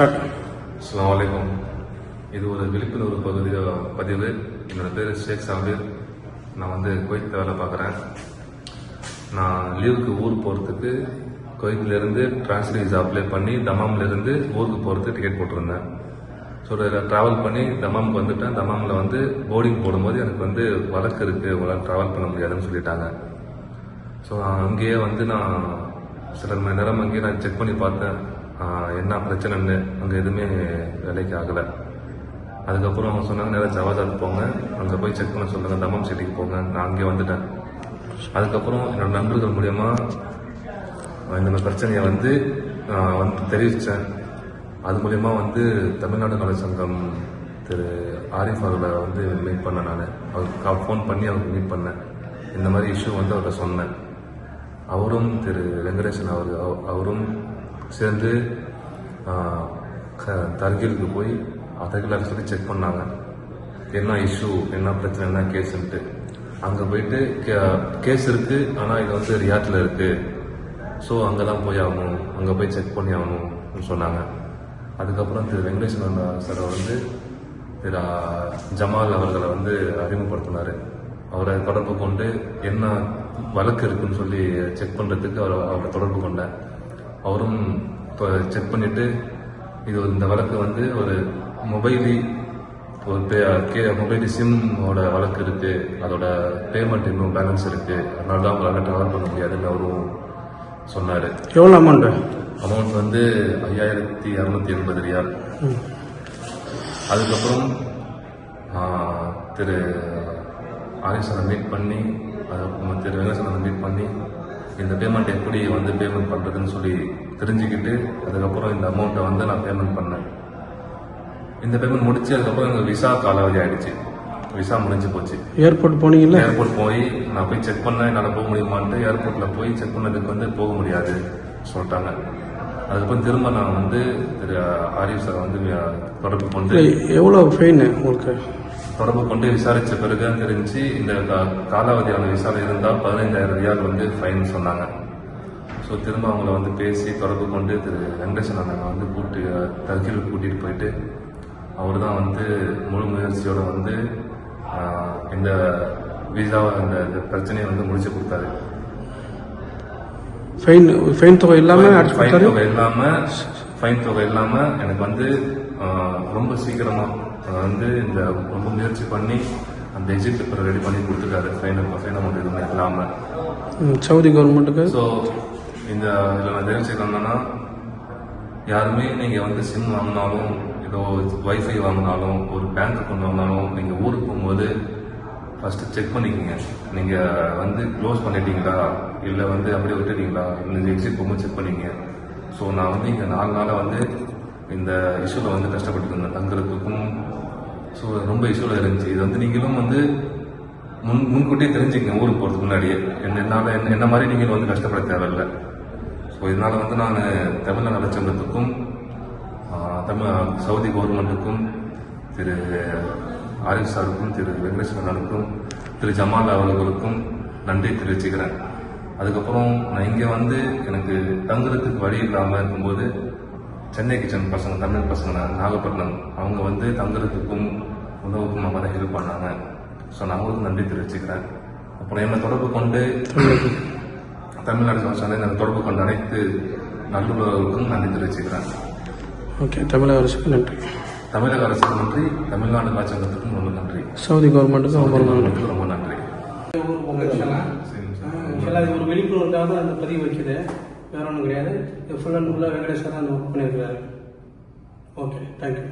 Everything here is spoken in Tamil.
அஸ்ஸலாமு அலைக்கும். இது ஒரு விழிப்புணர்வு பதிவு. என்னோட பேர் ஷேக் சாபிர். நான் வந்து குவைத்தில் வேலை பார்க்குறேன். நான் லீவுக்கு ஊர் போகிறதுக்கு குவைத்திலேருந்து டிரான்ஸ்ஃபர் விசா அப்ளை பண்ணி தமாம்லேருந்து ஊருக்கு போகிறதுக்கு டிக்கெட் போட்டிருந்தேன். ஸோ இதில் ட்ராவல் பண்ணி தமாமுக்கு வந்துட்டேன். தமாமில் வந்து போர்டிங் போடும்போது எனக்கு வந்து வழக்கு இருக்குது, உங்களால் ட்ராவல் பண்ண முடியாதுன்னு சொல்லிட்டாங்க. ஸோ அங்கேயே வந்து நான் சில மணி நேரம் அங்கேயே நான் செக் பண்ணி பார்த்தேன் என்ன பிரச்சனைன்னு. அங்கே எதுவுமே வேலைக்கு ஆகலை. அதுக்கப்புறம் அவங்க சொன்னாங்க நேராக ஜவாதாத் போங்க, அங்கே போய் செக் பண்ண சொல்லுங்கள், தமாம் சிட்டிக்கு போங்க. நான் அங்கே வந்துட்டேன். அதுக்கப்புறம் என்னோட நண்பர்கள் மூலயமா இந்த பிரச்சனையை வந்து தெரிவித்தேன். அது மூலயமா வந்து தமிழ்நாடு நல சங்கம் திரு ஆரிஃப் அவர்களை வந்து மீட் பண்ணேன். நான் அவருக்கு ஃபோன் பண்ணி அவருக்கு மீட் பண்ணேன். இந்த மாதிரி இஷ்யூ வந்து அவர்கிட்ட சொன்னேன். அவரும் திரு வெங்கடேசன் அவரும் சேர்ந்து தர்கீலுக்கு போய் அதற்கு சொல்லி செக் பண்ணாங்க என்ன இஷ்யூ, என்ன பிரச்சனை, என்ன கேஸுன்ட்டு. அங்கே போயிட்டு கேஸ் இருக்குது, ஆனால் இது வந்து ரியாத்தில் இருக்குது, ஸோ அங்கே தான் போய் ஆகணும், அங்கே போய் செக் பண்ணி ஆகணும்னு சொன்னாங்க. அதுக்கப்புறம் திரு வெங்கடேசன் சார் வந்து திரு ஜமால் அவர்களை வந்து அறிமுகப்படுத்தினார். அவரை தொடர்பு கொண்டு என்ன வழக்கு இருக்குன்னு சொல்லி செக் பண்ணுறதுக்கு அவரை தொடர்பு கொண்டேன். அவரும் செக் பண்ணிவிட்டு இந்த வழக்கு வந்து ஒரு மொபைலி சிம்மோட வழக்கு இருக்குது, அதோட பேமெண்ட் இன்னும் பேலன்ஸ் இருக்குது, அதனால தான் உங்களால் ட்ராவல் பண்ண முடியாதுன்னு அவரும் சொன்னார். எவ்வளோ அமௌண்ட் வந்து 5680 ரியால். அதுக்கப்புறம் திரு ஆரிசனை மீட் பண்ணி திரு வெங்கடேசனை மீட் பண்ணி இந்த பேமெண்ட் எப்படி வந்து பேமெண்ட் பண்ணுறதுன்னு சொல்லி தெரிஞ்சுக்கிட்டு அதுக்கப்புறம் இந்த அமௌண்ட்டை வந்து நான் பேமெண்ட் பண்ணேன். இந்த பேமெண்ட் முடிச்சு அதுக்கப்புறம் எங்கள் விசா காலாவதி ஆகிடுச்சு. விசா முடிஞ்சு போச்சு. ஏர்போர்ட் போனீங்களா? ஏர்போர்ட் போய் நான் போய் செக் பண்ணேன் என்னால் போக முடியுமான்ட்டு. ஏர்போர்ட்டில் போய் செக் பண்ணதுக்கு வந்து போக முடியாது சொல்லிட்டாங்க. அதுக்கப்புறம் திரும்ப நான் வந்து திரு ஆரிஃப் சார் வந்து தொடர்பு கொண்டு எவ்வளோ ஃபைன் உங்களுக்கு தொடர்பு கொண்டு விசாரித்த பிறகு தான் தெரிஞ்சு இந்த காலாவதியான விசாரணை இருந்தால் 15,000 ரியால் வந்து ஃபைன் சொன்னாங்க. ஸோ திரும்ப அவங்கள வந்து பேசி தொடர்பு கொண்டு திரு வெங்கடேசன் அண்ணனை வந்து தர்கீலுக்கு கூட்டிகிட்டு போயிட்டு அவர் தான் வந்து முழு முயற்சியோடு வந்து இந்த விசாவை இந்த பிரச்சனையை வந்து முடிச்சு கொடுத்தாரு. ஃபைன் தொகை இல்லாமல் ஃபைன் தொகை இல்லாமல் எனக்கு வந்து ரொம்ப சீக்கிரமாக வந்து இந்த ரொம்ப முயற்சி பண்ணி அந்த எக்ஸிட் பேப்பரை ரெடி பண்ணி கொடுத்துருக்காரு. ஃபைன் அமௌண்ட் எதுவுமே இல்லாமல் சவுதி கவர்மெண்ட்டுக்கு. ஸோ இதில் நான் தெரிஞ்சுக்கணும்னா யாருமே நீங்கள் வந்து சிம் வாங்கினாலும் ஏதோ வைஃபை வாங்கினாலும் ஒரு பேங்க் அக்கௌண்ட் வாங்கினாலும் நீங்கள் ஊருக்கு போகும்போது ஃபஸ்ட்டு செக் பண்ணிக்கோங்க. நீங்கள் வந்து க்ளோஸ் பண்ணிட்டீங்களா இல்லை வந்து அப்படியே விட்டுட்டீங்களா, இந்த எக்ஸிட் போகும்போது செக் பண்ணிக்கங்க. ஸோ நான் வந்து இங்கே 4 நாளாக வந்து இந்த இஷ்யூவில் வந்து கஷ்டப்பட்டு இருந்தேன் தங்குறதுக்கும். ஸோ ரொம்ப இஷ்யூவில் இருந்துச்சு. இது வந்து நீங்களும் வந்து முன்கூட்டியே தெரிஞ்சுக்கங்க ஊருக்கு போகிறதுக்கு முன்னாடியே. என்ன மாதிரி நீங்கள் வந்து கஷ்டப்பட தேவையில்லை. ஸோ இதனால் வந்து நான் தமிழ்நாடு நலச்சங்கத்துக்கும் சவுதி கவர்மெண்ட்டுக்கும் திரு ஆரிஃப் சாருக்கும் திரு வெங்கடேஸ்வரனுக்கும் திரு ஜமால் அவர்களுக்கும் நன்றி தெரிவிச்சுக்கிறேன். அதுக்கப்புறம் நான் இங்கே வந்து எனக்கு தங்குறதுக்கு வழி இல்லாமல் இருக்கும்போது சென்னை கிச்சன் பசங்க, தமிழ் பசங்க நாகப்பட்டினம், அவங்க வந்து தங்குறதுக்கும் உணவுக்கும் நம்ம தான் ஹெல்ப் பண்ணாங்க. ஸோ நான் அவங்களுக்கு நன்றி தெரிவிச்சுக்கிறேன். அப்புறம் என்னை தொடர்பு கொண்டு தமிழ்நாடு சமஸ்தானத்தை தொடர்பு கொண்ட அனைத்து நல்லுறவுக்கும் நன்றி தெரிவிச்சுக்கிறேன். ஓகே, தமிழக அரசுக்கு நன்றி. தமிழக அரசுக்கு நன்றி, தமிழ்நாடு நலச்சங்கத்துக்கும் ரொம்ப நன்றி, சவுதி கவர்மெண்ட்டுக்கும் ரொம்ப நன்றி. ஒரு விழிப்புணர்வுக்காக அந்த பதிவு வைக்குது, வேற ஒன்றும் கிடையாது. ஃபுல் அண்ட் ஃபுல்லாக வெங்கடேஸ்வரன் ஒர்க் பண்ணியிருக்கிறாரு. Okay, thank you.